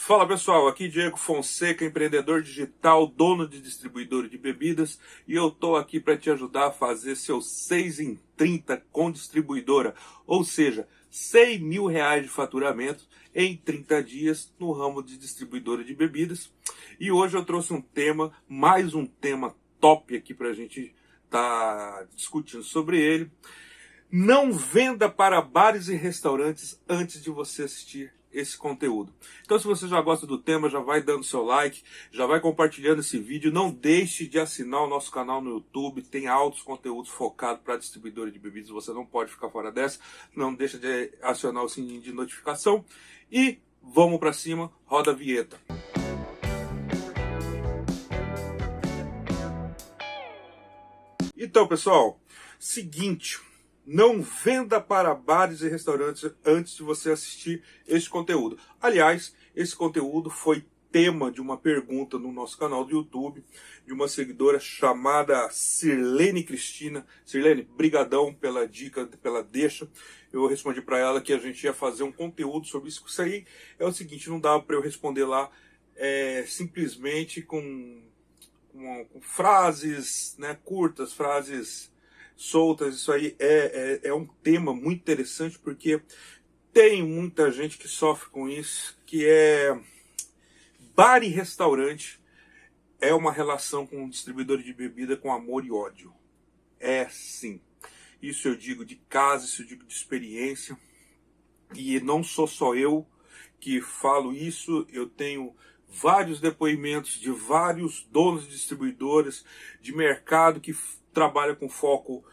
Fala pessoal, aqui Diego Fonseca, empreendedor digital, dono de distribuidora de bebidas, e eu estou aqui para te ajudar a fazer seu 6 em 30 com distribuidora, ou seja, R$ 100.000 de faturamento em 30 dias no ramo de distribuidora de bebidas. E hoje eu trouxe um tema, mais um tema top aqui para a gente estar discutindo sobre ele. Não venda para bares e restaurantes antes de você assistir esse conteúdo. Então, se você já gosta do tema, já vai dando seu like, já vai compartilhando esse vídeo. Não deixe de assinar o nosso canal no YouTube. Tem altos conteúdos focados para distribuidora de bebidas. Você não pode ficar fora dessa. Não deixa de acionar o sininho de notificação. E vamos para cima. Roda a vinheta. Então, pessoal, seguinte. Não venda para bares e restaurantes antes de você assistir este conteúdo. Aliás, esse conteúdo foi tema de uma pergunta no nosso canal do YouTube, de uma seguidora chamada Sirlene Cristina. Sirlene, brigadão pela dica, pela deixa. Eu respondi para ela que a gente ia fazer um conteúdo sobre isso. Isso aí é o seguinte, não dava para eu responder lá simplesmente com frases, né, curtas, frases soltas. Isso aí é um tema muito interessante, porque tem muita gente que sofre com isso, que é bar e restaurante é uma relação com um distribuidor de bebida com amor e ódio. É sim. Isso eu digo de casa, isso eu digo de experiência, e não sou só eu que falo isso. Eu tenho vários depoimentos de vários donos de distribuidoras de mercado que trabalha com foco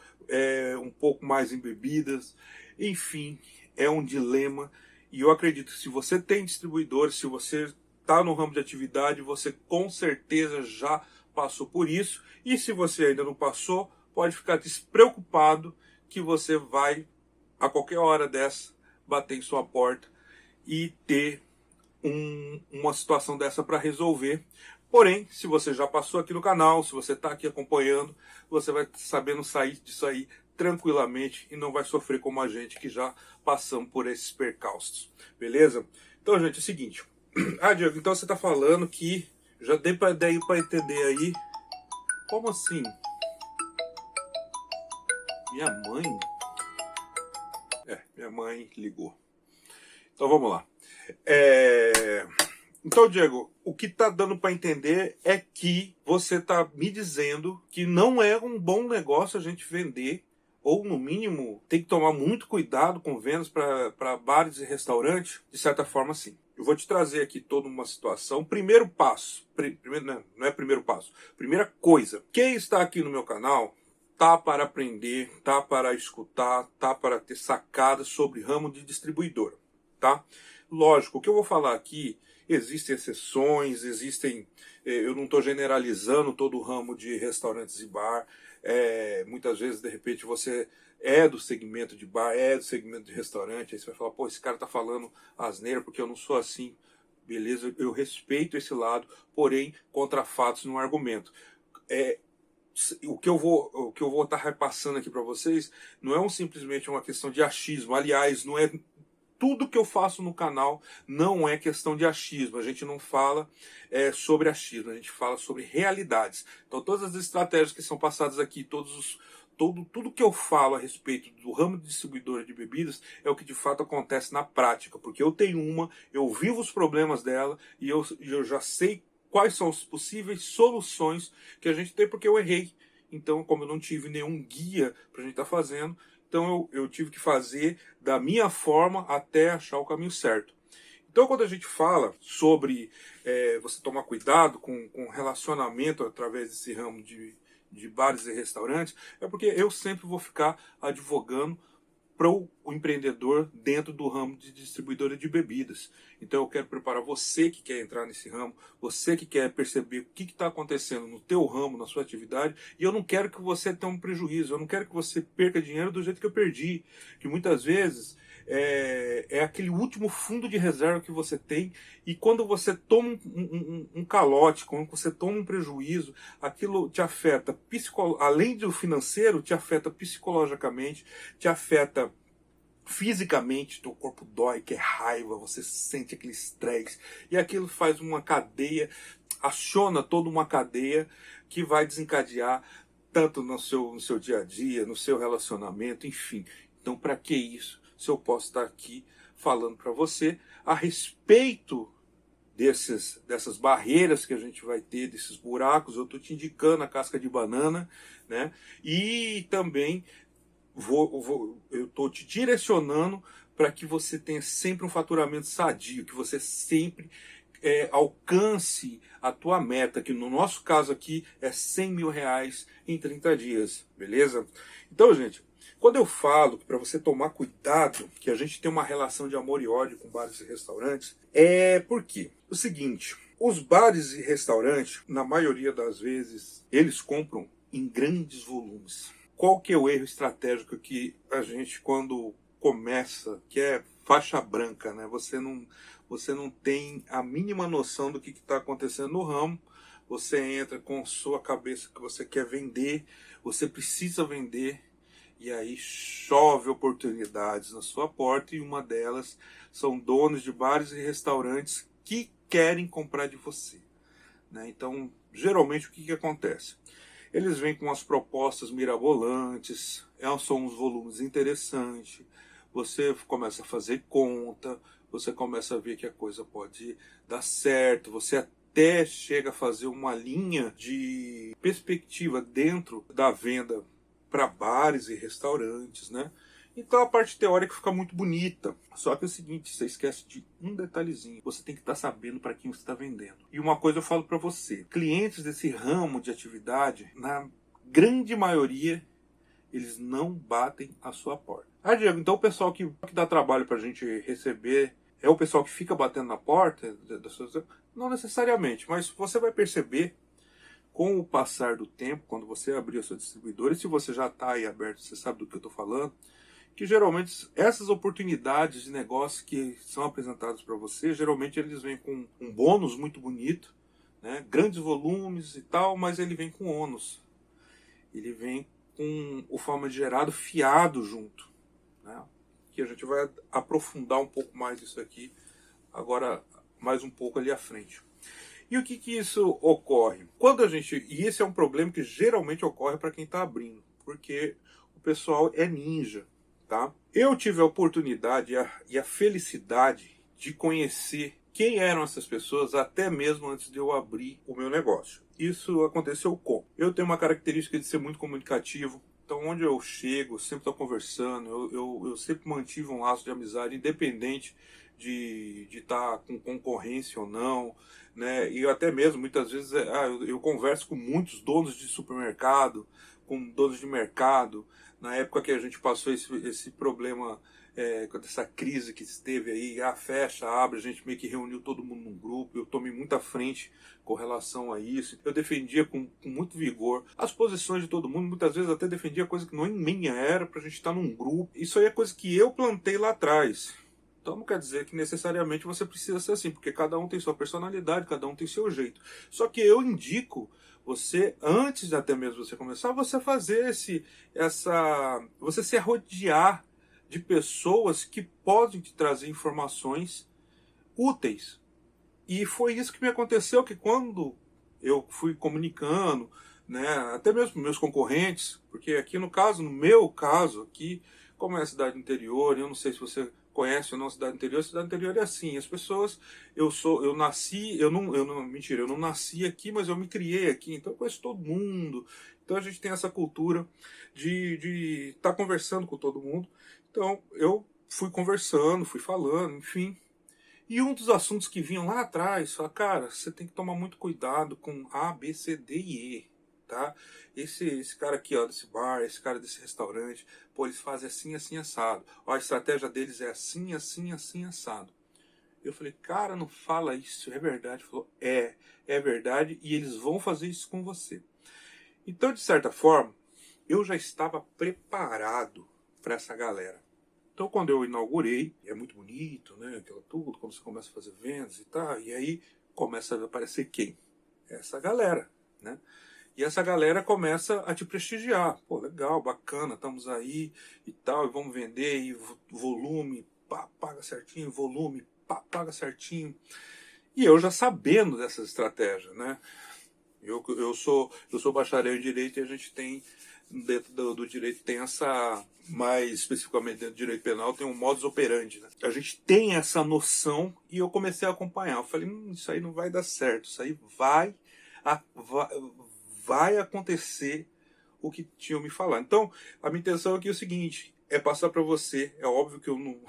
um pouco mais em bebidas. Enfim, é um dilema, e eu acredito que se você tem distribuidor, se você está no ramo de atividade, você com certeza já passou por isso, e se você ainda não passou, pode ficar despreocupado que você vai, a qualquer hora dessa, bater em sua porta e ter uma situação dessa para resolver. Porém, se você já passou aqui no canal, se você está aqui acompanhando, você vai sabendo sair disso aí tranquilamente e não vai sofrer como a gente que já passamos por esses percalços. Beleza? Então, gente, é o seguinte. Diego, então você está falando que já dei para entender aí. Como assim? Minha mãe ligou. Então vamos lá. Então, Diego, o que está dando para entender é que você está me dizendo que não é um bom negócio a gente vender, ou no mínimo tem que tomar muito cuidado com vendas para bares e restaurantes. De certa forma, sim. Eu vou te trazer aqui toda uma situação. Primeiro passo, não é primeiro passo, primeira coisa. Quem está aqui no meu canal tá para aprender, tá para escutar, tá para ter sacadas sobre ramo de distribuidora, tá? Lógico, o que eu vou falar aqui, existem exceções, eu não estou generalizando todo o ramo de restaurantes e bar. Muitas vezes, de repente, você é do segmento de bar, é do segmento de restaurante, aí você vai falar, pô, esse cara tá falando asneira porque eu não sou assim. Beleza, eu respeito esse lado, porém, contra fatos no argumento. O que eu vou estar repassando aqui para vocês não é simplesmente uma questão de achismo. Aliás, não é tudo que eu faço no canal não é questão de achismo. A gente não fala sobre achismo, a gente fala sobre realidades. Então, todas as estratégias que são passadas aqui, tudo que eu falo a respeito do ramo de distribuidora de bebidas é o que de fato acontece na prática. Porque eu tenho eu vivo os problemas dela e eu já sei quais são as possíveis soluções que a gente tem, porque eu errei. Então, como eu não tive nenhum guia para a gente estar fazendo, então eu tive que fazer da minha forma até achar o caminho certo. Então, quando a gente fala sobre você tomar cuidado com relacionamento através desse ramo de bares e restaurantes, é porque eu sempre vou ficar advogando para o empreendedor dentro do ramo de distribuidora de bebidas. Então eu quero preparar você que quer entrar nesse ramo, você que quer perceber o que está acontecendo no teu ramo, na sua atividade, e eu não quero que você tenha um prejuízo, eu não quero que você perca dinheiro do jeito que eu perdi, que muitas vezes é aquele último fundo de reserva que você tem, e quando você toma um calote, quando você toma um prejuízo, aquilo te afeta, além do financeiro, te afeta psicologicamente, te afeta fisicamente, teu corpo dói, que é raiva, você sente aquele estresse, e aquilo faz uma cadeia, aciona toda uma cadeia que vai desencadear tanto no seu dia a dia, no seu relacionamento, enfim. Então, para que isso? Se eu posso estar aqui falando para você a respeito dessas barreiras que a gente vai ter, desses buracos, eu estou te indicando a casca de banana, né? E também eu estou te direcionando para que você tenha sempre um faturamento sadio, que você sempre alcance a tua meta, que no nosso caso aqui é 100 mil reais em 30 dias, beleza? Então, gente, quando eu falo para você tomar cuidado, que a gente tem uma relação de amor e ódio com bares e restaurantes, é porque o seguinte, os bares e restaurantes, na maioria das vezes, eles compram em grandes volumes. Qual que é o erro estratégico que a gente, quando começa, que é faixa branca, né? Você não tem a mínima noção do que está acontecendo no ramo, você entra com sua cabeça que você quer vender, você precisa vender, e aí chove oportunidades na sua porta, e uma delas são donos de bares e restaurantes que querem comprar de você, né? Então, geralmente o que acontece? Eles vêm com as propostas mirabolantes, são uns volumes interessantes, você começa a fazer conta, você começa a ver que a coisa pode dar certo, você até chega a fazer uma linha de perspectiva dentro da venda para bares e restaurantes, né? Então a parte teórica fica muito bonita. Só que é o seguinte, você esquece de um detalhezinho. Você tem que estar sabendo para quem você está vendendo. E uma coisa eu falo para você. Clientes desse ramo de atividade, na grande maioria, eles não batem a sua porta. Ah, Diego, então o pessoal que dá trabalho para a gente receber é o pessoal que fica batendo na porta? Não necessariamente, mas você vai perceber com o passar do tempo, quando você abrir o seu distribuidor, e se você já está aí aberto, você sabe do que eu estou falando, que geralmente essas oportunidades de negócio que são apresentadas para você, geralmente eles vêm com um bônus muito bonito, né? Grandes volumes e tal, mas ele vem com ônus. Ele vem com o forma de gerado fiado junto, né? Que a gente vai aprofundar um pouco mais isso aqui, agora mais um pouco ali à frente. E o que isso ocorre? Quando a gente, e esse é um problema que geralmente ocorre para quem está abrindo, porque o pessoal é ninja. Tá? Eu tive a oportunidade e a felicidade de conhecer quem eram essas pessoas até mesmo antes de eu abrir o meu negócio. Isso aconteceu como? Eu tenho uma característica de ser muito comunicativo, então onde eu chego, eu sempre estou conversando, eu sempre mantive um laço de amizade, independente de estar com concorrência ou não, né? E até mesmo, muitas vezes, eu converso com muitos donos de supermercado, com donos de mercado. Na época que a gente passou esse problema, com essa crise que esteve aí, fecha, abre, a gente meio que reuniu todo mundo num grupo, eu tomei muita frente com relação a isso, eu defendia com muito vigor as posições de todo mundo, muitas vezes até defendia coisa que não em minha era, pra gente estar num grupo, isso aí é coisa que eu plantei lá atrás. Então não quer dizer que necessariamente você precisa ser assim, porque cada um tem sua personalidade, cada um tem seu jeito. Só que eu indico você, antes de até mesmo você começar, você fazer você se rodear de pessoas que podem te trazer informações úteis. E foi isso que me aconteceu, que quando eu fui comunicando, né, até mesmo meus concorrentes, porque aqui no meu caso aqui, como é a cidade interior, eu não sei se você conhece ou não a cidade interior é assim, as pessoas, mentira, eu não nasci aqui, mas eu me criei aqui, então eu conheço todo mundo, então a gente tem essa cultura de estar conversando com todo mundo, então eu fui conversando, fui falando, enfim. E um dos assuntos que vinham lá atrás, fala, cara, você tem que tomar muito cuidado com A, B, C, D e E, tá? Esse cara aqui, ó, desse bar, esse cara desse restaurante, pô, eles fazem assim, assim, assado. Ó, a estratégia deles é assim, assim, assim, assado. Eu falei, cara, não fala isso, é verdade. Ele falou, é verdade, e eles vão fazer isso com você. Então, de certa forma, eu já estava preparado para essa galera. Então, quando eu inaugurei, é muito bonito, né? Aquilo tudo, quando você começa a fazer vendas e tal, e aí começa a aparecer quem? Essa galera, né? E essa galera começa a te prestigiar. Pô, legal, bacana, estamos aí e tal, e vamos vender, e volume, pá, paga certinho, volume, pá, paga certinho. E eu já sabendo dessas estratégias, né? Eu sou bacharel em Direito e a gente tem, dentro do Direito, tem essa, mais especificamente dentro do Direito Penal, tem um modus operandi, né? A gente tem essa noção e eu comecei a acompanhar. Eu falei, isso aí não vai dar certo, isso aí vai acontecer o que tinham me falado. Então, a minha intenção aqui é o seguinte, é passar para você, é óbvio que eu não,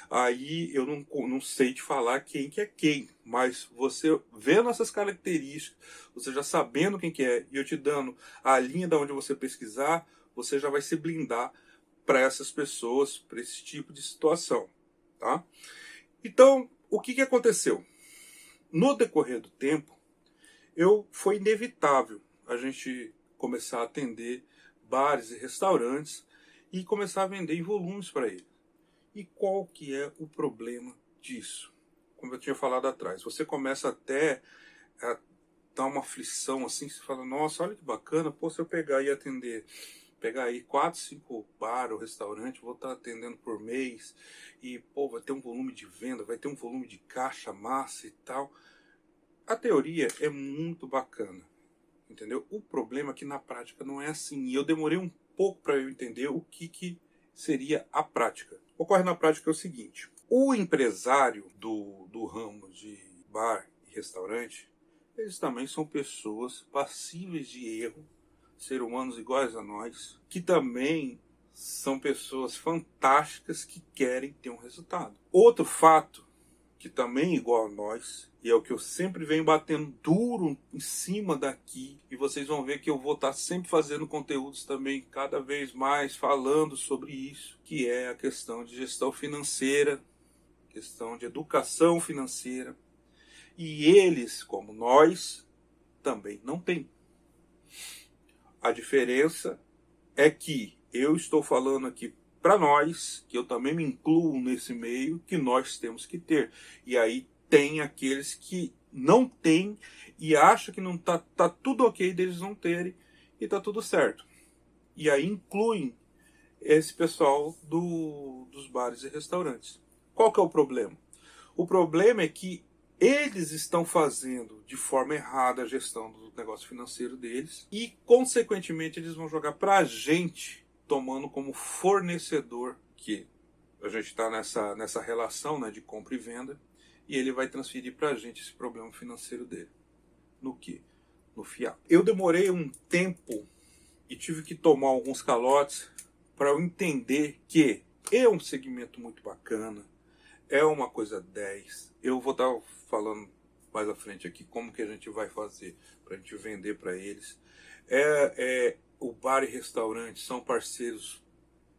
aí eu não sei te falar quem que é quem, mas você vendo essas características, você já sabendo quem que é, e eu te dando a linha da onde você pesquisar, você já vai se blindar para essas pessoas, para esse tipo de situação, tá? Então, o que que aconteceu? No decorrer do tempo, foi inevitável a gente começar a atender bares e restaurantes e começar a vender em volumes para eles. E qual que é o problema disso? Como eu tinha falado atrás, você começa até a dar uma aflição assim, você fala, nossa, olha que bacana, pô, se eu pegar e atender, pegar aí 4, 5 bar ou restaurante, vou estar atendendo por mês, e pô, vai ter um volume de venda, vai ter um volume de caixa massa e tal. A teoria é muito bacana, entendeu? O problema é que na prática não é assim. E eu demorei um pouco para eu entender o que seria a prática. Ocorre na prática é o seguinte: o empresário do ramo de bar e restaurante, eles também são pessoas passíveis de erro, seres humanos iguais a nós, que também são pessoas fantásticas que querem ter um resultado. Outro fato que também é igual a nós, e é o que eu sempre venho batendo duro em cima daqui, e vocês vão ver que eu vou estar sempre fazendo conteúdos também cada vez mais falando sobre isso, que é a questão de gestão financeira, questão de educação financeira, e eles, como nós, também não têm. A diferença é que eu estou falando aqui para nós, que eu também me incluo nesse meio, que nós temos que ter. E aí tem aqueles que não têm e acham que não tá tudo ok deles não terem e tá tudo certo. E aí incluem esse pessoal dos bares e restaurantes. Qual que é o problema? O problema é que eles estão fazendo de forma errada a gestão do negócio financeiro deles e, consequentemente, eles vão jogar para a gente, tomando como fornecedor, que a gente está nessa relação, né, de compra e venda, e ele vai transferir para a gente esse problema financeiro dele. No quê? No fiado. Eu demorei um tempo e tive que tomar alguns calotes para eu entender que é um segmento muito bacana, é uma coisa 10. Eu vou estar falando mais à frente aqui como que a gente vai fazer para a gente vender para eles. O bar e restaurante são parceiros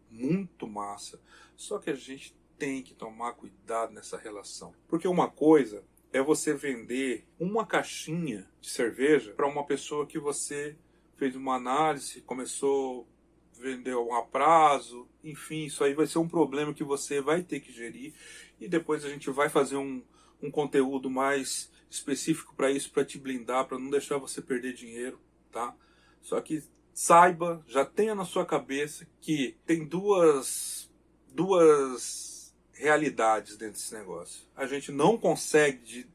muito massa, só que a gente tem que tomar cuidado nessa relação. Porque uma coisa é você vender uma caixinha de cerveja para uma pessoa que você fez uma análise, começou vendeu a prazo, enfim, isso aí vai ser um problema que você vai ter que gerir e depois a gente vai fazer um conteúdo mais específico para isso, para te blindar, para não deixar você perder dinheiro, tá? Só que saiba, já tenha na sua cabeça que tem duas realidades dentro desse negócio. A gente não consegue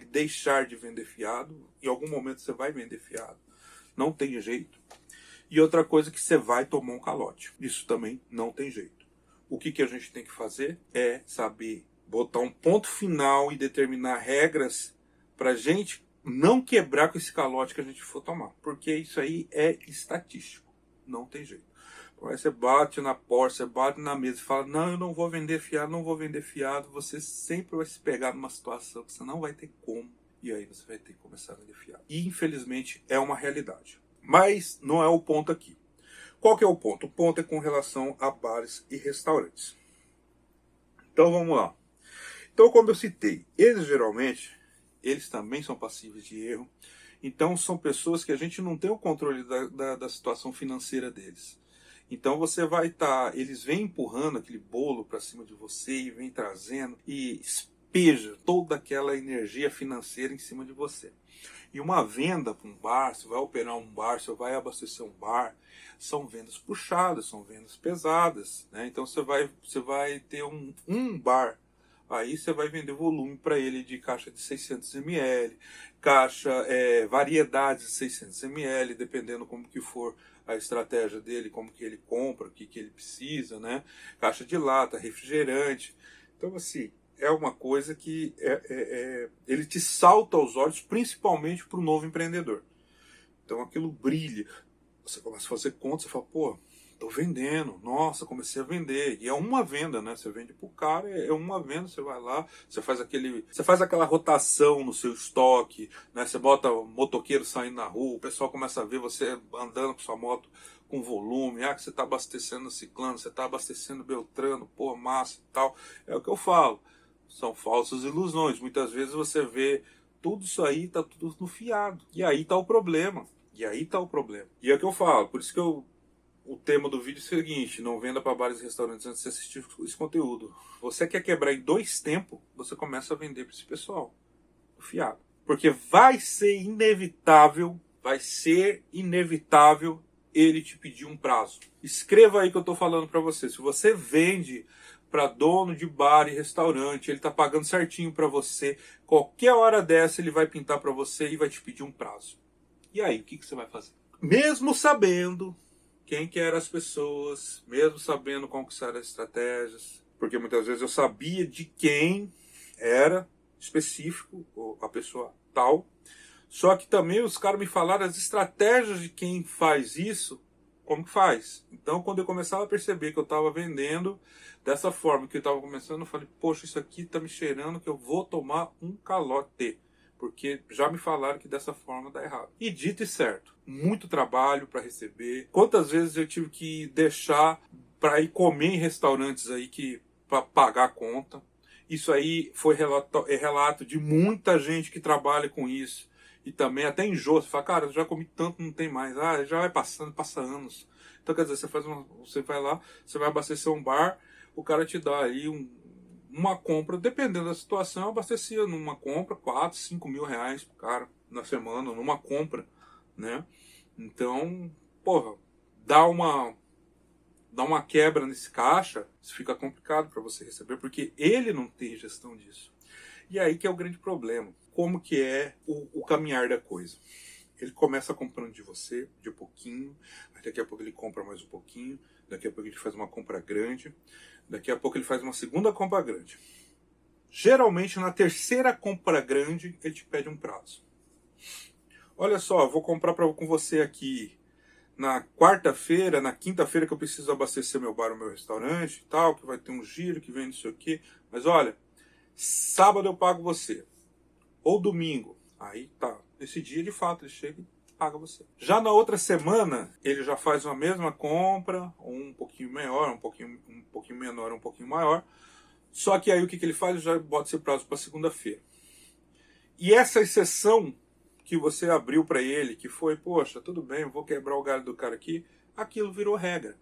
deixar de vender fiado, em algum momento você vai vender fiado, não tem jeito. E outra coisa que você vai tomar um calote. Isso também não tem jeito. O que a gente tem que fazer é saber botar um ponto final e determinar regras para a gente não quebrar com esse calote que a gente for tomar. Porque isso aí é estatístico. Não tem jeito. Aí você bate na porta, você bate na mesa e fala, não, eu não vou vender fiado, não vou vender fiado. Você sempre vai se pegar numa situação que você não vai ter como. E aí você vai ter que começar a vender fiado. E infelizmente é uma realidade. Mas não é o ponto aqui. Qual que é o ponto? O ponto é com relação a bares e restaurantes. Então vamos lá. Então, como eu citei, eles também são passíveis de erro. Então são pessoas que a gente não tem o controle da situação financeira deles. Então você vai eles vêm empurrando aquele bolo para cima de você e vem trazendo. E despeja toda aquela energia financeira em cima de você. E uma venda para um bar, você vai operar um bar, você vai abastecer um bar, são vendas puxadas, são vendas pesadas, né? Então você vai ter um bar, aí você vai vender volume para ele de caixa de 600 ml, variedades de 600 ml, dependendo como que for a estratégia dele, como que ele compra, o que ele precisa, né? Caixa de lata, refrigerante. Então, assim, é uma coisa que ele te salta aos olhos, principalmente para o novo empreendedor. Então aquilo brilha. Você começa a fazer conta, você fala, pô, tô vendendo, nossa, comecei a vender. E é uma venda, né? Você vende pro cara, é uma venda, você vai lá, você faz aquela rotação no seu estoque, né? Você bota motoqueiro saindo na rua, o pessoal começa a ver você andando com sua moto com volume, que você tá abastecendo ciclano, você tá abastecendo beltrano, pô, massa e tal. É o que eu falo. São falsas ilusões. Muitas vezes você vê tudo isso aí, tá tudo no fiado. E aí tá o problema. E é o que eu falo. Por isso que o tema do vídeo é o seguinte: não venda para bares e restaurantes antes de assistir esse conteúdo. Você quer quebrar em 2 tempos, você começa a vender para esse pessoal. O fiado. Porque vai ser inevitável ele te pedir um prazo. Escreva aí que eu tô falando para você. Se você vende para dono de bar e restaurante, ele tá pagando certinho para você, qualquer hora dessa ele vai pintar para você e vai te pedir um prazo. E aí, o que você vai fazer? Mesmo sabendo quem que eram as pessoas, mesmo sabendo como que eram as estratégias, porque muitas vezes eu sabia de quem era específico, a pessoa tal, só que também os caras me falaram as estratégias de quem faz isso, como que faz. Então, quando eu começava a perceber que eu estava vendendo dessa forma, que eu estava começando, eu falei, poxa, isso aqui está me cheirando que eu vou tomar um calote. Porque já me falaram que dessa forma dá errado. E dito e certo, muito trabalho para receber. Quantas vezes eu tive que deixar para ir comer em restaurantes aí para pagar a conta. Isso aí foi relato de muita gente que trabalha com isso. E também até enjoo. Você fala, cara, eu já comi tanto, não tem mais. Já vai passando, passa anos. Então, quer dizer, você vai lá, você vai abastecer um bar, o cara te dá aí uma compra, dependendo da situação, eu abastecia numa compra 4, 5 mil reais pro cara na semana, numa compra, né? Então, porra, dá uma quebra nesse caixa, isso fica complicado para você receber, porque ele não tem gestão disso. E aí que é o grande problema. Como que é o caminhar da coisa? Ele começa comprando de você, de pouquinho, daqui a pouco ele compra mais um pouquinho, daqui a pouco ele faz uma compra grande, daqui a pouco ele faz uma segunda compra grande. Geralmente, na terceira compra grande, ele te pede um prazo. Olha só, eu vou comprar com você aqui na quarta-feira, na quinta-feira que eu preciso abastecer meu bar, o meu restaurante e tal, que vai ter um giro, que vem não sei o quê. Mas olha, sábado eu pago você. Ou domingo. Aí tá. Esse dia, de fato, ele chega e paga você. Já na outra semana, ele já faz a mesma compra, um pouquinho maior, um pouquinho menor, um pouquinho maior. Só que aí o que ele faz? Ele já bota esse prazo para segunda-feira. E essa exceção que você abriu para ele, que foi, poxa, tudo bem, eu vou quebrar o galho do cara aqui, aquilo virou regra.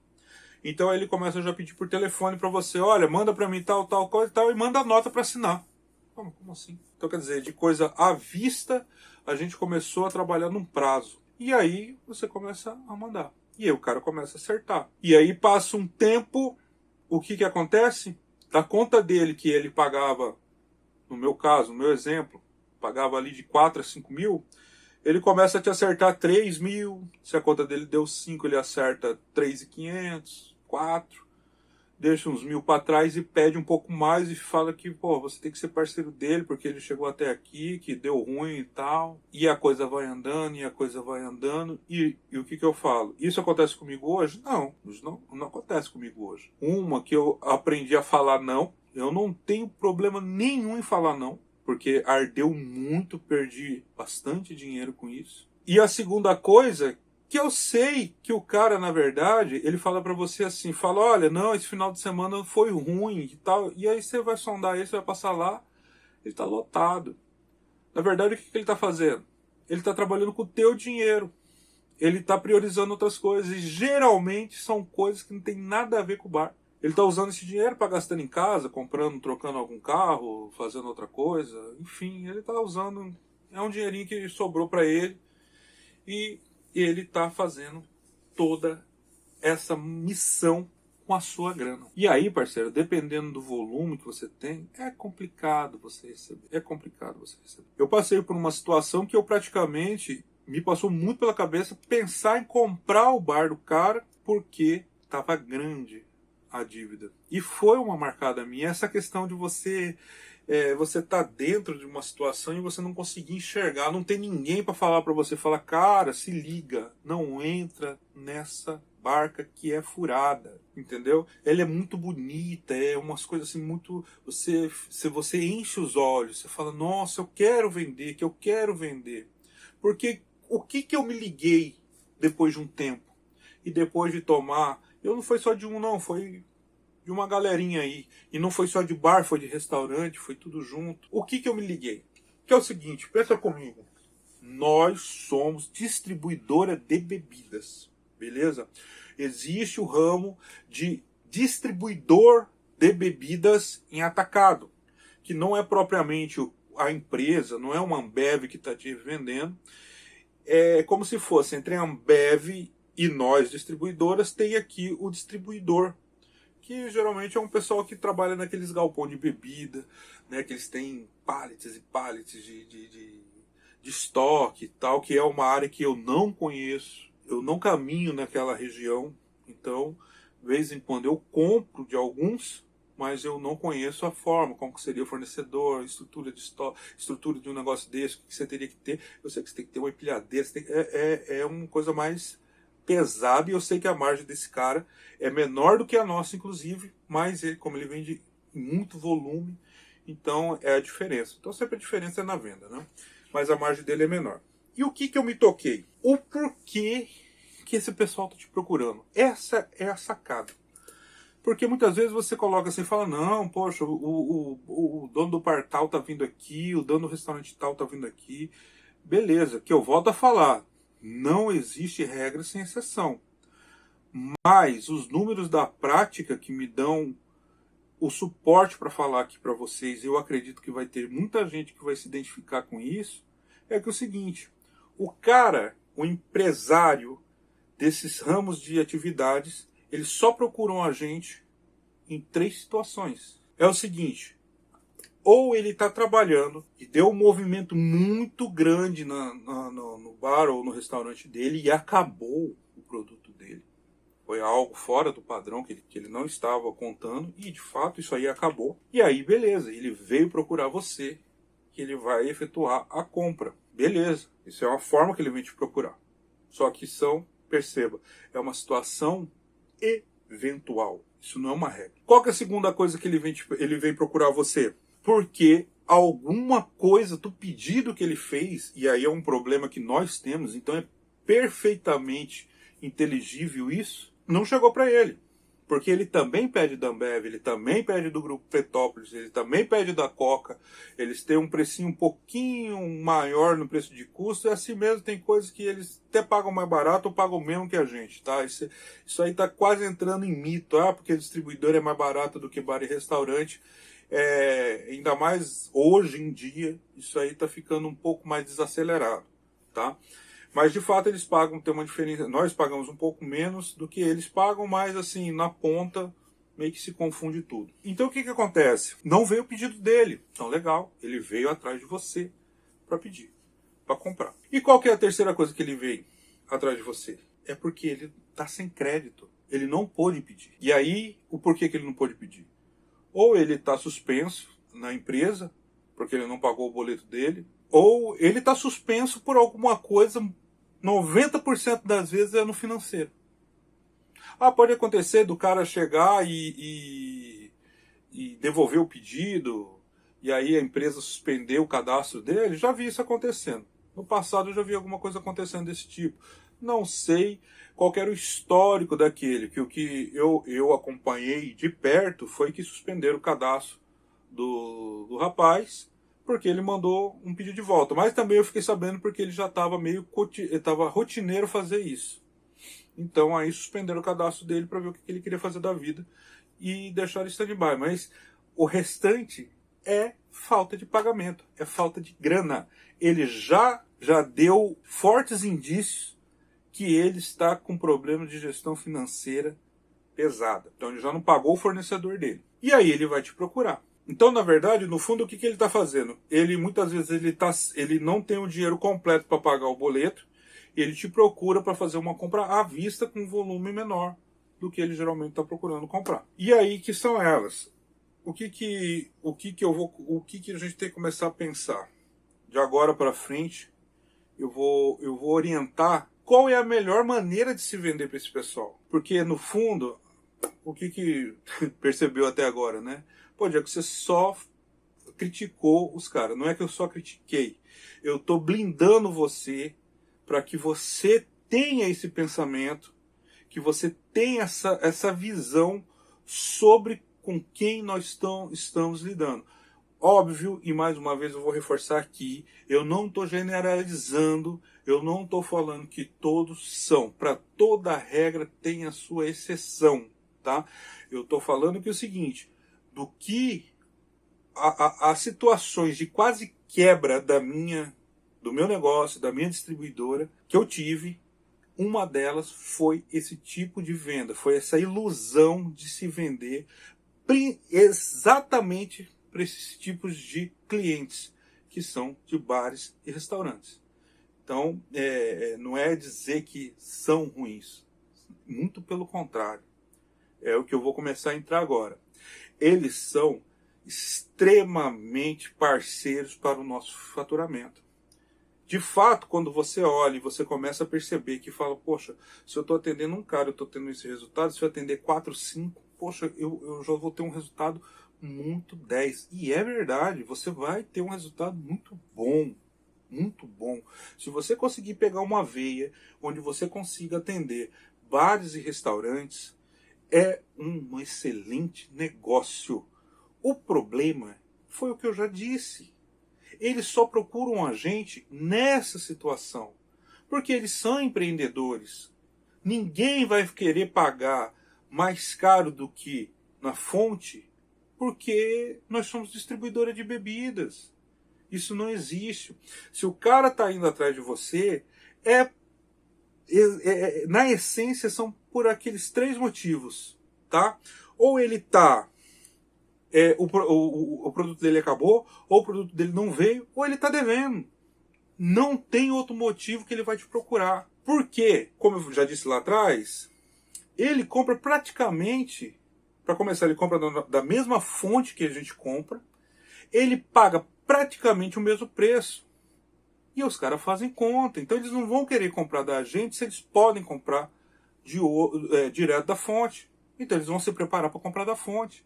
Então aí ele começa a já pedir por telefone para você, olha, manda para mim tal coisa e tal, e manda a nota para assinar. Como assim? Então, quer dizer, de coisa à vista, a gente começou a trabalhar num prazo. E aí você começa a mandar. E aí o cara começa a acertar. E aí passa um tempo, o que acontece? Da conta dele que ele pagava, no meu caso, no meu exemplo, pagava ali de 4 a 5 mil, ele começa a te acertar 3 mil. Se a conta dele deu 5, ele acerta 3.500, 4. Deixa uns 1.000 para trás e pede um pouco mais e fala que, pô, você tem que ser parceiro dele porque ele chegou até aqui, que deu ruim e tal. E a coisa vai andando, e a coisa vai andando. E o que eu falo? Isso acontece comigo hoje? Não, isso não acontece comigo hoje. Uma que eu aprendi a falar não. Eu não tenho problema nenhum em falar não, porque ardeu muito, perdi bastante dinheiro com isso. E a segunda coisa, que eu sei que o cara, na verdade, ele fala pra você assim, fala, olha, não, esse final de semana foi ruim e tal, e aí você vai sondar ele, você vai passar lá, ele tá lotado. Na verdade, o que ele tá fazendo? Ele tá trabalhando com o teu dinheiro, ele tá priorizando outras coisas, e geralmente são coisas que não tem nada a ver com o bar. Ele está usando esse dinheiro para gastar em casa, comprando, trocando algum carro, fazendo outra coisa. Enfim, ele está usando. É um dinheirinho que sobrou para ele. E ele está fazendo toda essa missão com a sua grana. E aí, parceiro, dependendo do volume que você tem, é complicado você receber. É complicado você receber. Eu passei por uma situação que eu praticamente me passou muito pela cabeça pensar em comprar o bar do cara porque estava grande a dívida. E foi uma marcada minha essa questão de você tá dentro de uma situação e você não conseguir enxergar, não tem ninguém para falar para você, falar, cara, se liga, não entra nessa barca que é furada, entendeu? Ela é muito bonita, é umas coisas assim muito, você enche os olhos, você fala, nossa, eu quero vender, porque o que eu me liguei depois de um tempo e depois de tomar, eu não foi só de um não, foi de uma galerinha aí. E não foi só de bar, foi de restaurante, foi tudo junto. O que eu me liguei? Que é o seguinte, pensa comigo. Nós somos distribuidora de bebidas, beleza? Existe o ramo de distribuidor de bebidas em atacado, que não é propriamente a empresa, não é uma Ambev que está te vendendo. É como se fosse entre a Ambev e nós, distribuidoras, tem aqui o distribuidor, que geralmente é um pessoal que trabalha naqueles galpões de bebida, né, que eles têm pallets e pallets de estoque e tal, que é uma área que eu não conheço, eu não caminho naquela região, então, de vez em quando eu compro de alguns, mas eu não conheço a forma, como que seria o fornecedor, estrutura de estoque, estrutura de um negócio desse, o que você teria que ter. Eu sei que você tem que ter uma empilhadeira, é uma coisa mais pesado, e eu sei que a margem desse cara é menor do que a nossa, inclusive, mas ele, como ele vende muito volume, então é a diferença. Então sempre a diferença é na venda, né? Mas a margem dele é menor. E o que eu me toquei? O porquê que esse pessoal está te procurando. Essa é a sacada. Porque muitas vezes você coloca assim e fala, não, poxa, o dono do bar tal tá vindo aqui, o dono do restaurante tal tá vindo aqui. Beleza, que eu volto a falar. Não existe regra sem exceção. Mas os números da prática que me dão o suporte para falar aqui para vocês, eu acredito que vai ter muita gente que vai se identificar com isso, é que é o seguinte, o cara, o empresário desses ramos de atividades, eles só procuram a gente em 3 situações. É o seguinte, ou ele está trabalhando e deu um movimento muito grande no bar ou no restaurante dele e acabou o produto dele. Foi algo fora do padrão que ele não estava contando e de fato isso aí acabou. E aí beleza, ele veio procurar você, que ele vai efetuar a compra. Beleza, isso é uma forma que ele vem te procurar. Só que perceba, é uma situação eventual. Isso não é uma regra. Qual que é a segunda coisa que ele vem procurar você? Porque alguma coisa do pedido que ele fez, e aí é um problema que nós temos, então é perfeitamente inteligível isso, não chegou para ele. Porque ele também pede da Ambev, ele também pede do Grupo Petrópolis, ele também pede da Coca, eles têm um precinho um pouquinho maior no preço de custo, e assim mesmo tem coisas que eles até pagam mais barato ou pagam menos que a gente, tá? Isso aí tá quase entrando em mito, porque o distribuidor é mais barato do que bar e restaurante. Ainda mais hoje em dia, isso aí tá ficando um pouco mais desacelerado, tá? Mas de fato eles pagam, tem uma diferença, nós pagamos um pouco menos do que eles pagam, mas assim, na ponta meio que se confunde tudo. Então o que acontece? Não veio o pedido dele, então legal, ele veio atrás de você para pedir, para comprar. E qual que é a terceira coisa que ele veio atrás de você? É porque ele tá sem crédito, ele não pôde pedir. E aí, o porquê que ele não pôde pedir? Ou ele está suspenso na empresa, porque ele não pagou o boleto dele, ou ele está suspenso por alguma coisa, 90% das vezes é no financeiro. Pode acontecer do cara chegar e devolver o pedido, e aí a empresa suspendeu o cadastro dele. Já vi isso acontecendo. No passado eu já vi alguma coisa acontecendo desse tipo. Não sei qual era o histórico daquele, que o que eu acompanhei de perto foi que suspenderam o cadastro do rapaz, porque ele mandou um pedido de volta. Mas também eu fiquei sabendo porque ele já estava estava rotineiro fazer isso. Então aí suspenderam o cadastro dele para ver o que ele queria fazer da vida. e deixar em stand-by. Mas o restante é falta de pagamento, é falta de grana. Ele já deu fortes indícios que ele está com problema de gestão financeira pesada. Então ele já não pagou o fornecedor dele. E aí ele vai te procurar. Então, na verdade, no fundo, o que ele está fazendo? Ele muitas vezes ele não tem o dinheiro completo para pagar o boleto, e ele te procura para fazer uma compra à vista com um volume menor do que ele geralmente está procurando comprar. E aí que são elas. O que a gente tem que começar a pensar? De agora para frente, eu vou orientar qual é a melhor maneira de se vender para esse pessoal. Porque, no fundo, o que percebeu até agora, né? Pode é que você só criticou os caras. Não é que eu só critiquei. Eu estou blindando você para que você tenha esse pensamento, que você tenha essa visão sobre com quem nós estamos lidando. Óbvio, e mais uma vez eu vou reforçar aqui, eu não estou generalizando, eu não estou falando que todos são. Para toda regra tem a sua exceção, tá? Eu estou falando que é o seguinte, do que as situações de quase quebra do meu negócio, da minha distribuidora, que eu tive, uma delas foi esse tipo de venda, foi essa ilusão de se vender exatamente para esses tipos de clientes, que são de bares e restaurantes. Então, não é dizer que são ruins, muito pelo contrário. É o que eu vou começar a entrar agora. Eles são extremamente parceiros para o nosso faturamento. De fato, quando você olha e você começa a perceber que fala, poxa, se eu estou atendendo um cara, eu estou tendo esse resultado, se eu atender 4, 5, poxa, eu já vou ter um resultado muito 10. E é verdade, você vai ter um resultado muito bom. Muito bom. Se você conseguir pegar uma veia onde você consiga atender bares e restaurantes, é um excelente negócio. O problema foi o que eu já disse. Eles só procuram a gente nessa situação, porque eles são empreendedores. Ninguém vai querer pagar mais caro do que na fonte, porque nós somos distribuidora de bebidas. Isso não existe. Se o cara está indo atrás de você, na essência são por aqueles 3 motivos, tá? Ou ele está o produto dele acabou, ou o produto dele não veio, ou ele está devendo. Não tem outro motivo que ele vai te procurar. Por quê? Como eu já disse lá atrás, ele compra praticamente, para começar, ele compra da mesma fonte que a gente compra, ele paga praticamente o mesmo preço. E os caras fazem conta. Então eles não vão querer comprar da gente se eles podem comprar direto da fonte. Então eles vão se preparar para comprar da fonte.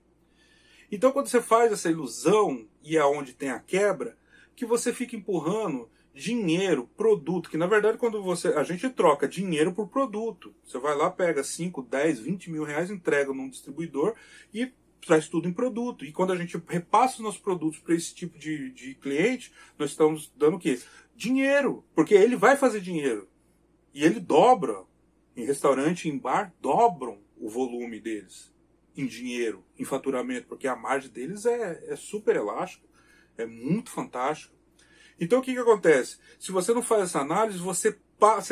Então quando você faz essa ilusão, e é onde tem a quebra, que você fica empurrando dinheiro, produto, que na verdade quando a gente troca dinheiro por produto. Você vai lá, pega 5, 10, 20 mil reais, entrega num distribuidor e traz tudo em produto. E quando a gente repassa os nossos produtos para esse tipo de cliente, nós estamos dando o quê? Dinheiro. Porque ele vai fazer dinheiro. E ele dobra. Em restaurante, em bar, dobram o volume deles. Em dinheiro, em faturamento. Porque a margem deles é super elástica. É muito fantástica. Então o que acontece? Se você não faz essa análise, você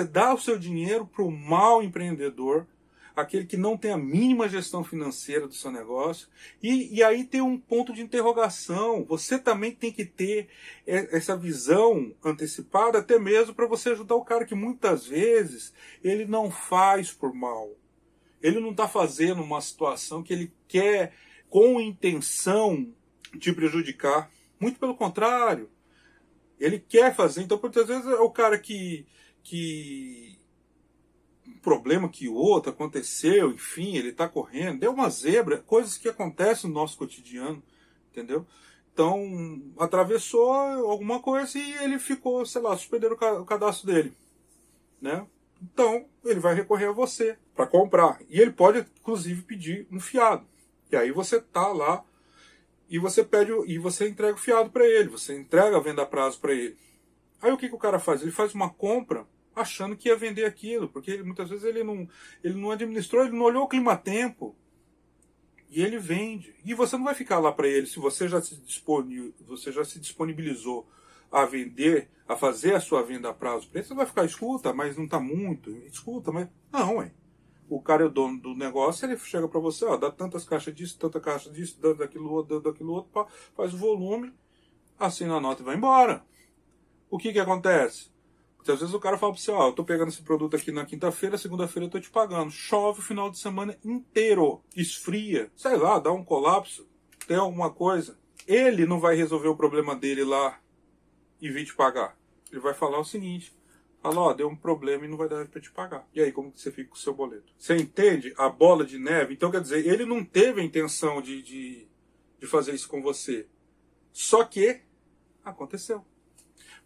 dá o seu dinheiro para o mau empreendedor, aquele que não tem a mínima gestão financeira do seu negócio, e aí tem um ponto de interrogação. Você também tem que ter essa visão antecipada, até mesmo para você ajudar o cara, que muitas vezes ele não faz por mal. Ele não está fazendo uma situação que ele quer com intenção de prejudicar. Muito pelo contrário. Ele quer fazer. Então, muitas vezes, é o cara que um problema que o outro aconteceu, enfim, ele está correndo, deu uma zebra, coisas que acontecem no nosso cotidiano, entendeu? Então, atravessou alguma coisa e ele ficou, sei lá, suspenderam o cadastro dele, né? Então, ele vai recorrer a você para comprar. E ele pode, inclusive, pedir um fiado. E aí você tá lá e você entrega o fiado para ele, você entrega a venda a prazo para ele. Aí o que o cara faz? Ele faz uma compra achando que ia vender aquilo, porque muitas vezes ele não administrou, ele não olhou o clima-tempo. E ele vende. E você não vai ficar lá para ele, se você já se disponibilizou a vender, a fazer a sua venda a prazo para ele, você vai ficar, escuta, mas não está muito, escuta, mas... Não, ué. O cara é o dono do negócio, ele chega para você, ó, dá tantas caixas disso, tanta caixa disso, daquilo outro, faz o volume, assina a nota e vai embora. O que acontece? Porque às vezes o cara fala para você, ó, eu tô pegando esse produto aqui na quinta-feira, segunda-feira eu tô te pagando. Chove o final de semana inteiro, esfria, sei lá, dá um colapso, tem alguma coisa. Ele não vai resolver o problema dele lá e vir te pagar. Ele vai falar o seguinte, fala, ó, deu um problema e não vai dar para te pagar. E aí, como que você fica com o seu boleto? Você entende a bola de neve? Então, quer dizer, ele não teve a intenção de fazer isso com você. Só que aconteceu.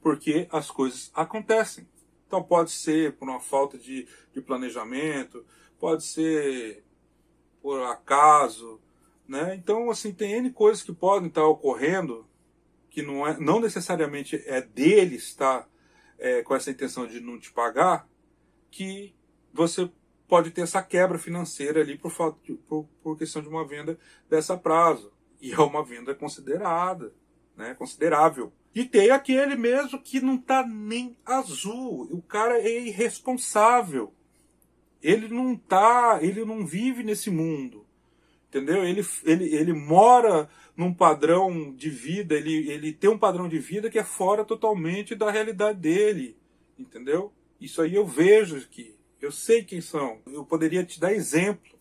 Porque as coisas acontecem. Então, pode ser por uma falta de planejamento, pode ser por acaso, né? Então, assim, tem N coisas que podem estar ocorrendo que não necessariamente é dele estar com essa intenção de não te pagar, que você pode ter essa quebra financeira ali por questão de uma venda dessa prazo. E é uma venda considerada, né, considerável. E tem aquele mesmo que não está nem azul. O cara é irresponsável. Ele não vive nesse mundo. Entendeu? Ele mora num padrão de vida, ele tem um padrão de vida que é fora totalmente da realidade dele. Entendeu? Isso aí eu vejo aqui. Eu sei quem são. Eu poderia te dar exemplo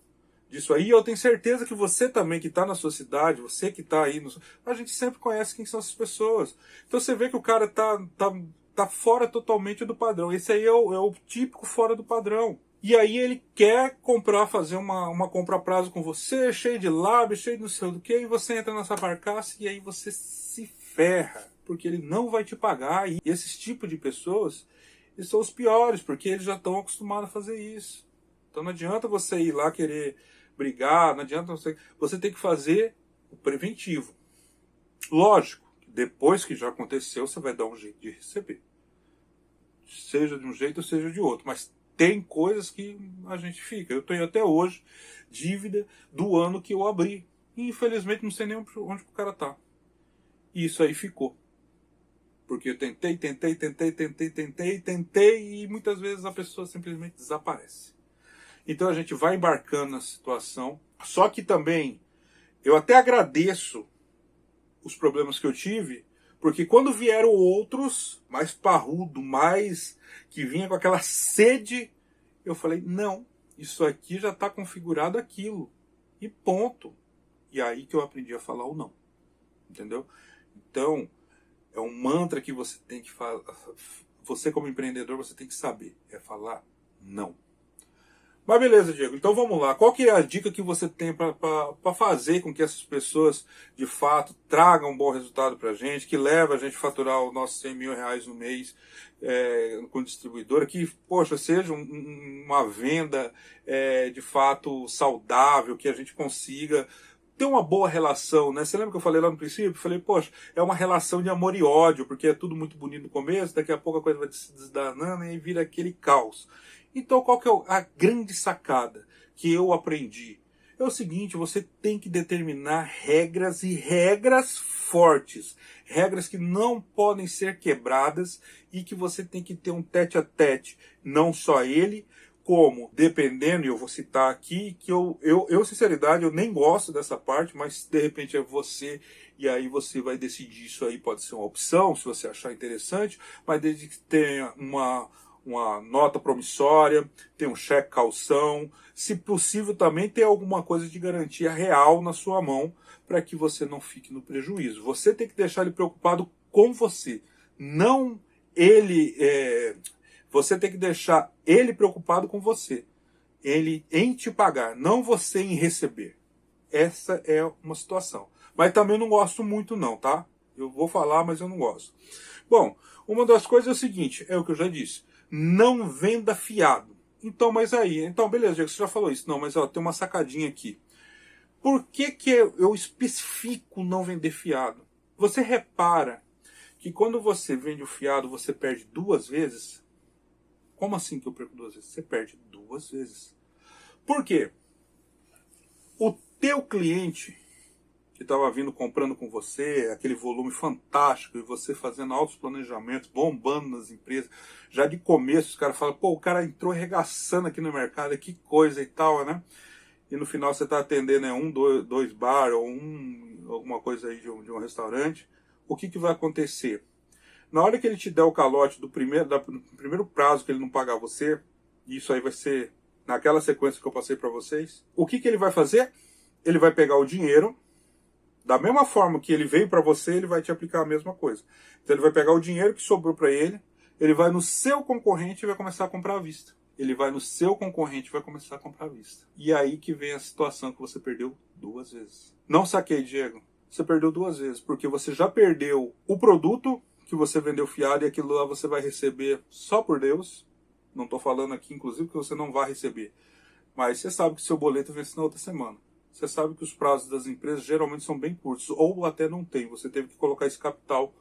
disso aí. Eu tenho certeza que você também, que está na sua cidade, você que está aí... A gente sempre conhece quem são essas pessoas. Então você vê que o cara tá fora totalmente do padrão. Esse aí é o típico fora do padrão. E aí ele quer fazer uma compra a prazo com você, cheio de lábio, cheio de não sei do que, e você entra nessa barcaça e aí você se ferra, porque ele não vai te pagar. E esses tipos de pessoas, eles são os piores, porque eles já estão acostumados a fazer isso. Então não adianta você ir lá querer brigar, não adianta você tem que fazer o preventivo. Lógico, depois que já aconteceu, você vai dar um jeito de receber. Seja de um jeito ou seja de outro, mas tem coisas que a gente fica. Eu tenho até hoje dívida do ano que eu abri. E infelizmente não sei nem onde o cara tá. E isso aí ficou. Porque eu tentei e muitas vezes a pessoa simplesmente desaparece. Então a gente vai embarcando na situação. Só que também eu até agradeço os problemas que eu tive, porque quando vieram outros, mais parrudo, mais que vinha com aquela sede, eu falei, não, isso aqui já está configurado aquilo. E ponto. E aí que eu aprendi a falar o não. Entendeu? Então, é um mantra que você tem que falar. Você como empreendedor, você tem que saber. É falar não. Mas beleza, Diego. Então vamos lá. Qual que é a dica que você tem para fazer com que essas pessoas, de fato, tragam um bom resultado para a gente, que leva a gente a faturar os nossos 100 mil reais no mês com distribuidora, que, poxa, seja uma venda de fato saudável, que a gente consiga ter uma boa relação, né? Você lembra que eu falei lá no princípio? Eu falei, poxa, é uma relação de amor e ódio, porque é tudo muito bonito no começo, daqui a pouco a coisa vai se desdanando e vira aquele caos. Então, qual que é a grande sacada que eu aprendi? É o seguinte, você tem que determinar regras e regras fortes. Regras que não podem ser quebradas e que você tem que ter um tete-a-tete. Não só ele, como, dependendo, e eu vou citar aqui, que eu sinceridade, eu nem gosto dessa parte, mas de repente é você, e aí você vai decidir isso aí, pode ser uma opção, se você achar interessante, mas desde que tenha uma nota promissória, tem um cheque calção, se possível também ter alguma coisa de garantia real na sua mão para que você não fique no prejuízo. Você tem que deixar ele preocupado com você, não ele. Você tem que deixar ele preocupado com você, ele em te pagar, não você em receber. Essa é uma situação. Mas também não gosto muito não, tá? Eu vou falar, mas eu não gosto. Bom, uma das coisas é o seguinte, é o que eu já disse. Não venda fiado. Então, mas aí, então beleza, Diego, você já falou isso. Não, mas ó, tem uma sacadinha aqui. Por que eu especifico não vender fiado? Você repara que quando você vende o fiado, você perde 2 vezes? Como assim que eu perco 2 vezes? Você perde 2 vezes. Por quê? O teu cliente que estava vindo comprando com você, aquele volume fantástico, e você fazendo altos planejamentos, bombando nas empresas, já de começo os caras falam, pô, o cara entrou arregaçando aqui no mercado, que coisa e tal, né? E no final você está atendendo dois bar ou alguma coisa aí de um restaurante, o que vai acontecer? Na hora que ele te der o calote do primeiro prazo que ele não pagar você, e isso aí vai ser naquela sequência que eu passei para vocês, o que ele vai fazer? Ele vai pegar o dinheiro, da mesma forma que ele veio para você, ele vai te aplicar a mesma coisa. Então ele vai pegar o dinheiro que sobrou para ele vai no seu concorrente e vai começar a comprar à vista. Ele vai no seu concorrente e vai começar a comprar à vista. E aí que vem a situação que você perdeu 2 vezes. Não saquei, Diego. Você perdeu 2 vezes, porque você já perdeu o produto que você vendeu fiado e aquilo lá você vai receber só por Deus. Não estou falando aqui, inclusive, que você não vai receber. Mas você sabe que seu boleto vence na outra semana. Você sabe que os prazos das empresas geralmente são bem curtos, ou até não tem. Você teve que colocar esse capital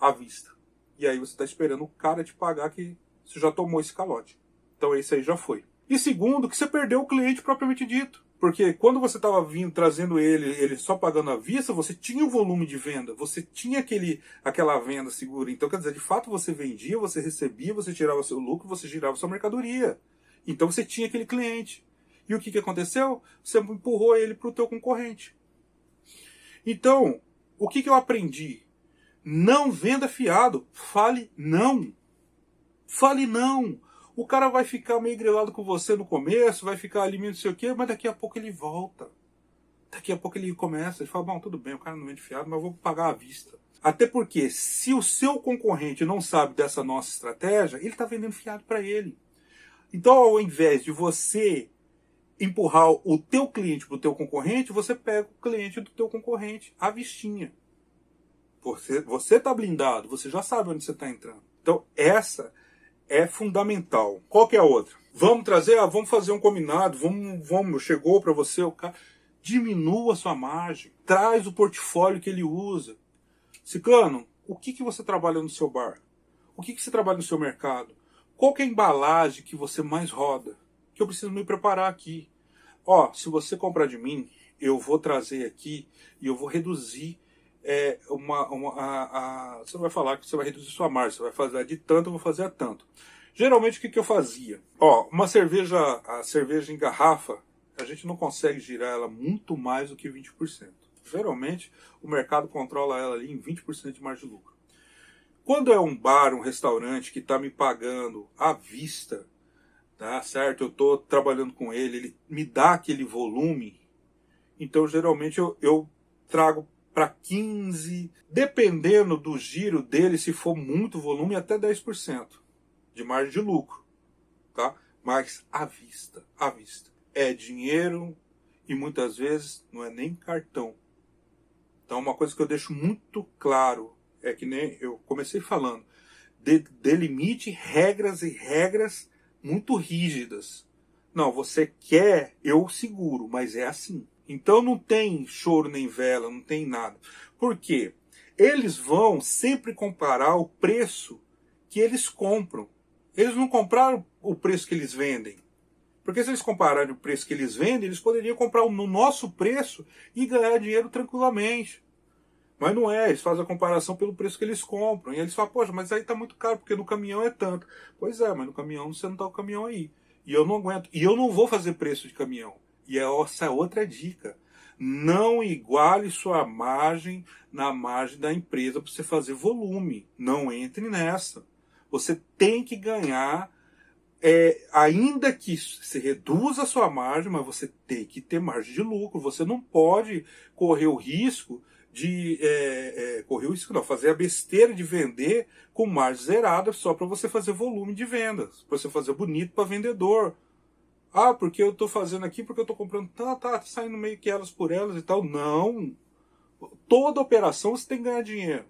à vista. E aí você está esperando o cara te pagar que você já tomou esse calote. Então esse aí já foi. E segundo, que você perdeu o cliente propriamente dito. Porque quando você estava trazendo ele só pagando à vista, você tinha o volume de venda, você tinha aquela venda segura. Então, quer dizer, de fato você vendia, você recebia, você tirava seu lucro, você girava sua mercadoria. Então você tinha aquele cliente. E o que aconteceu? Você empurrou ele para o teu concorrente. Então, o que eu aprendi? Não venda fiado. Fale não. Fale não. O cara vai ficar meio grilado com você no começo, vai ficar ali meio não sei o quê, mas daqui a pouco ele volta. Daqui a pouco ele começa, ele fala, bom, tudo bem, o cara não vende fiado, mas eu vou pagar à vista. Até porque, se o seu concorrente não sabe dessa nossa estratégia, ele está vendendo fiado para ele. Então, ao invés de você empurrar o teu cliente para o teu concorrente, você pega o cliente do teu concorrente à vistinha. Você está blindado, você já sabe onde você está entrando. Então, essa é fundamental. Qual que é a outra? Vamos fazer um combinado, chegou para você o cara, diminua a sua margem, traz o portfólio que ele usa. Ciclano, o que você trabalha no seu bar? O que você trabalha no seu mercado? Qual que é a embalagem que você mais roda? Que eu preciso me preparar aqui. Ó, se você comprar de mim, eu vou trazer aqui e eu vou reduzir você vai falar que você vai reduzir sua margem, você vai fazer de tanto, eu vou fazer a tanto. Geralmente o que eu fazia? Ó, a cerveja em garrafa, a gente não consegue girar ela muito mais do que 20%. Geralmente o mercado controla ela ali em 20% de margem de lucro. Quando é um bar, um restaurante que está me pagando à vista, tá certo? Eu estou trabalhando com ele me dá aquele volume, então geralmente eu trago para 15%, dependendo do giro dele, se for muito volume, até 10% de margem de lucro, tá? Mas à vista, à vista. É dinheiro e muitas vezes não é nem cartão. Então uma coisa que eu deixo muito claro, é que nem eu comecei falando, delimite regras e regras muito rígidas. Não, você quer, eu seguro, mas é assim. Então não tem choro nem vela, não tem nada. Por quê? Eles vão sempre comparar o preço que eles compram. Eles não compraram o preço que eles vendem. Porque se eles compararem o preço que eles vendem, eles poderiam comprar no nosso preço e ganhar dinheiro tranquilamente. Mas não é, eles fazem a comparação pelo preço que eles compram. E eles falam, poxa, mas aí tá muito caro, porque no caminhão é tanto. Pois é, mas no caminhão você não tá o caminhão aí. E eu não aguento. E eu não vou fazer preço de caminhão. E essa é outra dica. Não iguale sua margem na margem da empresa para você fazer volume. Não entre nessa. Você tem que ganhar, ainda que se reduza a sua margem, mas você tem que ter margem de lucro. Você não pode correr o risco fazer a besteira de vender com margem zerada só para você fazer volume de vendas, para você fazer bonito para vendedor. Ah, porque eu estou fazendo aqui, porque eu estou comprando, tá saindo meio que elas por elas e tal. Não. Toda operação você tem que ganhar dinheiro.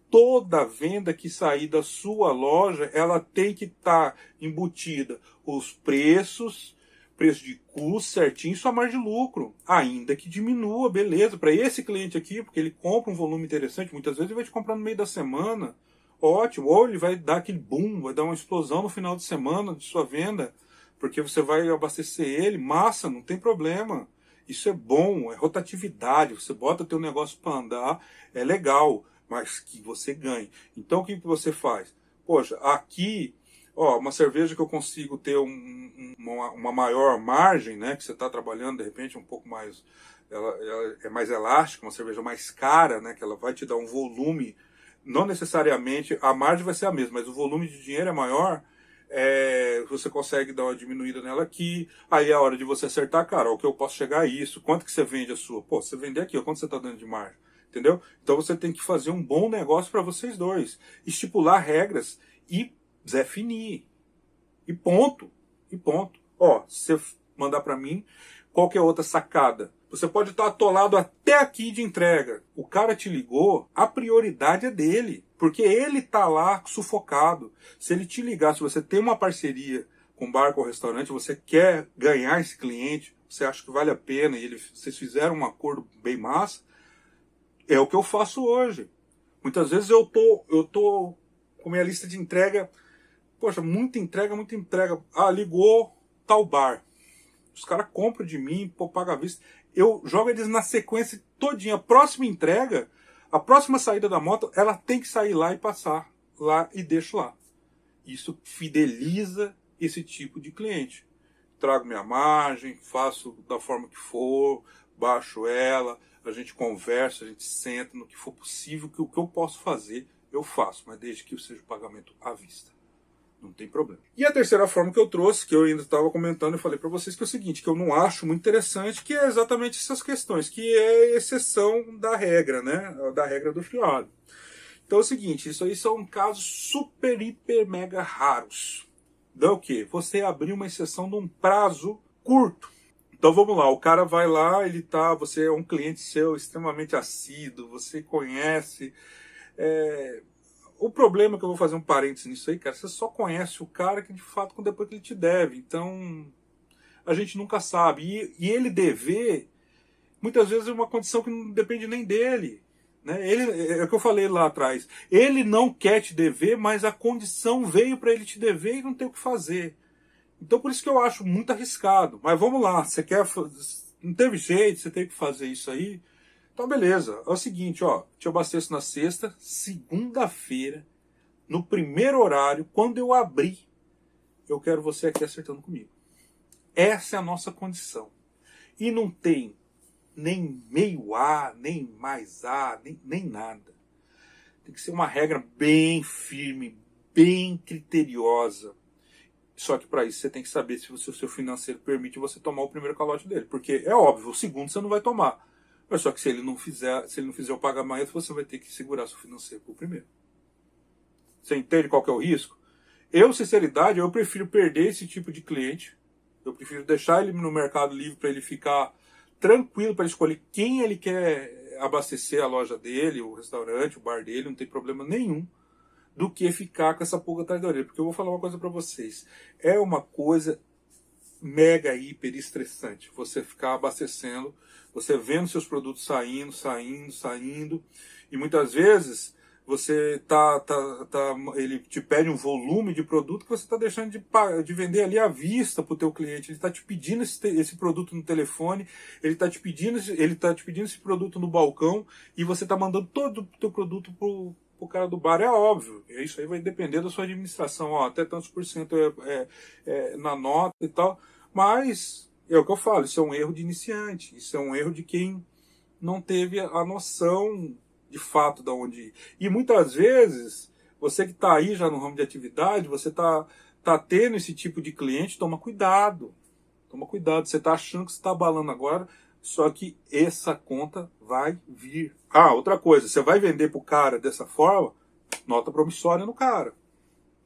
Toda venda que sair da sua loja, ela tem que estar embutida os preço de custo certinho, sua margem de lucro. Ainda que diminua, beleza. Para esse cliente aqui, porque ele compra um volume interessante, muitas vezes ele vai te comprar no meio da semana. Ótimo. Ou ele vai dar aquele boom, vai dar uma explosão no final de semana de sua venda, porque você vai abastecer ele, massa, não tem problema. Isso é bom, é rotatividade, você bota teu negócio para andar, é legal, mas que você ganhe. Então o que você faz? Poxa, aqui, ó, uma cerveja que eu consigo ter uma maior margem, né, que você está trabalhando de repente um pouco mais, ela é mais elástica, uma cerveja mais cara, né, que ela vai te dar um volume, não necessariamente a margem vai ser a mesma, mas o volume de dinheiro é maior. Você consegue dar uma diminuída nela aqui, aí é a hora de você acertar, cara, o que eu posso chegar a isso, quanto que você vende a sua? Pô, você vender aqui, ó, quanto você está dando de margem? Entendeu? Então você tem que fazer um bom negócio para vocês dois, estipular regras e definir. E ponto. E ponto. Ó, se você mandar para mim, qual que é outra sacada? Você pode estar atolado até aqui de entrega. O cara te ligou, a prioridade é dele. Porque ele tá lá sufocado. Se ele te ligar, se você tem uma parceria com bar, com restaurante, você quer ganhar esse cliente, você acha que vale a pena e vocês fizeram um acordo bem massa, é o que eu faço hoje. Muitas vezes eu tô com minha lista de entrega, poxa, muita entrega, muita entrega. Ah, ligou tal bar. Os caras compram de mim, pô, paga à vista. Eu jogo eles na sequência todinha. A próxima entrega, a próxima saída da moto, ela tem que sair lá e passar lá e deixo lá. Isso fideliza esse tipo de cliente. Trago minha margem, faço da forma que for, baixo ela, a gente conversa, a gente senta no que for possível, que o que eu posso fazer, eu faço, mas desde que seja o pagamento à vista. Não tem problema. E a terceira forma que eu trouxe, que eu ainda estava comentando e falei para vocês, que é o seguinte, que eu não acho muito interessante, que é exatamente essas questões, que é exceção da regra, né? Da regra do fiado. Então é o seguinte, isso aí são casos super, hiper, mega raros. Então o quê? Você abrir uma exceção de um prazo curto. Então vamos lá, o cara vai lá, você é um cliente seu extremamente assíduo, você conhece... O problema é que eu vou fazer um parênteses nisso aí, cara, você só conhece o cara que de fato depois que ele te deve. Então, a gente nunca sabe. E ele dever, muitas vezes é uma condição que não depende nem dele. Né? É o que eu falei lá atrás. Ele não quer te dever, mas a condição veio para ele te dever e não tem o que fazer. Então, por isso que eu acho muito arriscado. Mas vamos lá, você quer... Não teve jeito, você tem que fazer isso aí. Então, beleza. É o seguinte, ó. Te abasteço na sexta, segunda-feira, no primeiro horário, quando eu abrir, eu quero você aqui acertando comigo. Essa é a nossa condição. E não tem nem meio A, nem mais A, nem nada. Tem que ser uma regra bem firme, bem criteriosa. Só que para isso você tem que saber se o seu financeiro permite você tomar o primeiro calote dele. Porque é óbvio, o segundo você não vai tomar. Mas só que se ele não fizer o pagamento, você vai ter que segurar seu financeiro pro primeiro. Você entende qual que é o risco? Sinceridade, eu prefiro perder esse tipo de cliente. Eu prefiro deixar ele no Mercado Livre para ele ficar tranquilo para escolher quem ele quer abastecer a loja dele, o restaurante, o bar dele, não tem problema nenhum, do que ficar com essa pulga atrás da orelha. Porque eu vou falar uma coisa para vocês. É uma coisa mega, hiper estressante você ficar abastecendo, você vendo seus produtos saindo, e muitas vezes você ele te pede um volume de produto que você está deixando de vender ali à vista para o teu cliente. Ele está te pedindo esse produto no telefone, ele está te pedindo esse produto no balcão, e você está mandando todo o teu produto pro cara do bar. É óbvio, isso aí vai depender da sua administração, ó, até tantos por cento na nota e tal, mas é o que eu falo, isso é um erro de iniciante, isso é um erro de quem não teve a noção de fato de onde ir. E muitas vezes, você que está aí já no ramo de atividade, você tá tendo esse tipo de cliente, toma cuidado, você está achando que você está abalando agora, só que essa conta vai vir. Ah, outra coisa, você vai vender pro cara dessa forma, nota promissória no cara.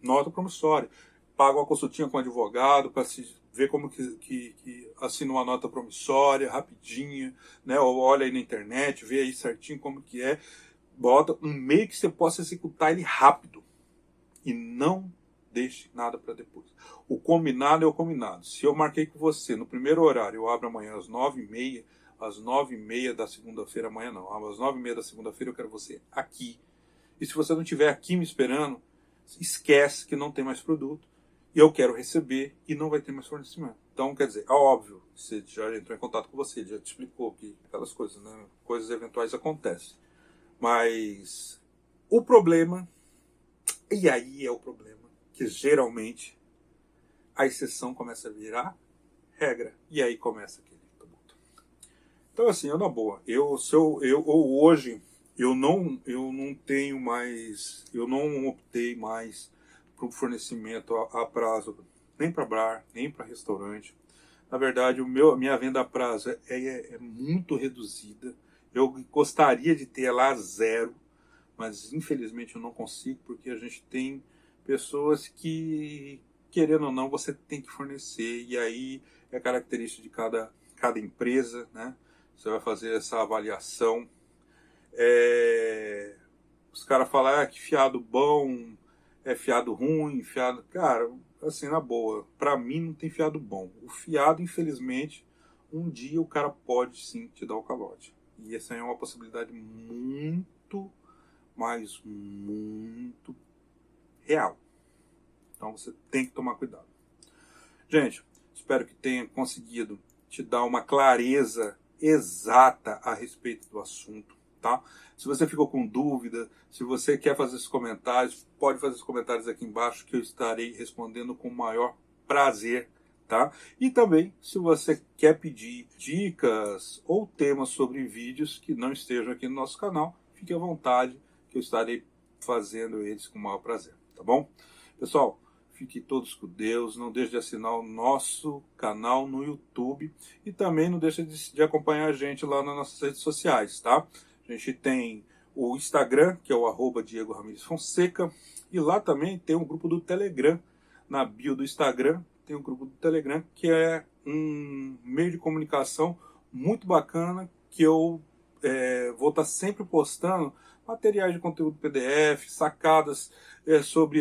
Nota promissória. Paga uma consultinha com o advogado para se ver como que assina uma nota promissória, rapidinho, né? Ou olha aí na internet, vê aí certinho como que é. Bota um meio que você possa executar ele rápido. E não deixe nada para depois. O combinado é o combinado. Se eu marquei com você no primeiro horário, eu abro amanhã às 9h30, às 9h30 da segunda-feira, amanhã não, às 9h30 da segunda-feira eu quero você aqui. E se você não estiver aqui me esperando, esquece que não tem mais produto. E eu quero receber e não vai ter mais fornecimento. Então, quer dizer, é óbvio, se já entrou em contato com você, ele já te explicou que aquelas coisas, né? Coisas eventuais acontecem. Mas o problema, e aí é o problema, que geralmente a exceção começa a virar regra. E aí começa aquele tumulto. Então, assim, eu na boa, hoje, eu não tenho mais, eu não optei mais para um fornecimento a prazo, nem para bar, nem para restaurante. Na verdade, a minha venda a prazo é muito reduzida. Eu gostaria de ter ela a zero, mas infelizmente eu não consigo, porque a gente tem pessoas que, querendo ou não, você tem que fornecer, e aí é característica de cada empresa, né? Você vai fazer essa avaliação. Os caras falam que fiado bom é fiado ruim, fiado... Cara, assim, na boa, pra mim não tem fiado bom. O fiado, infelizmente, um dia o cara pode sim te dar o calote. E essa é uma possibilidade muito, mas muito real. Então você tem que tomar cuidado. Gente, espero que tenha conseguido te dar uma clareza exata a respeito do assunto, tá? Se você ficou com dúvida, se você quer fazer esses comentários, pode fazer os comentários aqui embaixo que eu estarei respondendo com o maior prazer, tá? E também, se você quer pedir dicas ou temas sobre vídeos que não estejam aqui no nosso canal, fique à vontade que eu estarei fazendo eles com o maior prazer, tá bom? Pessoal, fiquem todos com Deus, não deixe de assinar o nosso canal no YouTube e também não deixe de acompanhar a gente lá nas nossas redes sociais, tá? A gente tem o Instagram, que é o @Diego Ramirez Fonseca, e lá também tem um grupo do Telegram. Na bio do Instagram tem um grupo do Telegram, que é um meio de comunicação muito bacana, que eu vou estar sempre postando materiais de conteúdo PDF, sacadas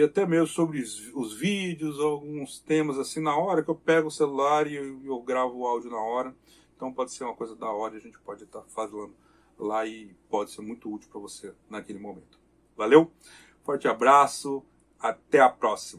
até mesmo sobre os vídeos, alguns temas assim, na hora que eu pego o celular e eu gravo o áudio na hora. Então pode ser uma coisa da hora e a gente pode estar fazendo lá e pode ser muito útil para você naquele momento. Valeu? Forte abraço, até a próxima!